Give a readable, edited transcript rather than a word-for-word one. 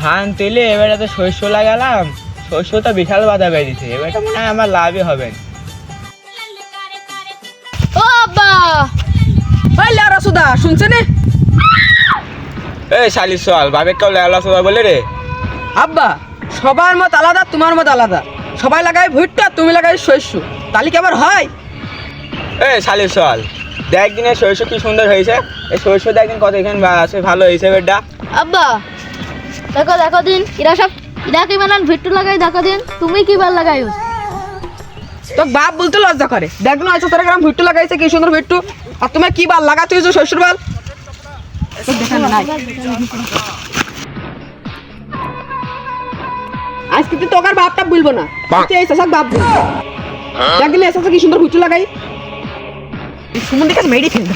ধান তুলে এবারে তো শস্য লাগালাম, শস্য তো বিশাল বাধা বেরিয়েছে, এবারটা মনে হয় আমার লাভই হবে না। ও আব্বা, ওই লেওরা সুদা শুনছে নে? এই শালি চল, বাপের কেউ লেলা সোদা বলে রে। আব্বা, সবার মত আলাদা, তোমার মত আলাদা। সবাই লাগাই ভুট্টা, তুমি লাগাই শস্য, তাহলে কি আবার হয়? এই শালি চল, দেখ দিনে শস্য কি সুন্দর হয়েছে, এই শস্য দেখদিন কত এখানে আছে ভালো হয়েছে বেডটা। আব্বা দেখো দেখো দিন এরা কি বানান ভিট্টু লাগাই দেখো দিন, তুমি কি বার লাগাইও? তো বাপ বলতে লজ্জা করে। দেখলো 70 গ্রাম ভুট্টু লাগাইছে, কি সুন্দর ভুট্টু, আর তুমি কি বাল লাগাতে হয়েছো শস্যর বাল? আজকে তুই তোকার বাপটা বলবো না, তুই এই চাষাক বাপ বলবো। দেখলে এই চাষা কি সুন্দর ভুট্টু লাগাই, সুমন দেখে মেয়েরই ফেলবে।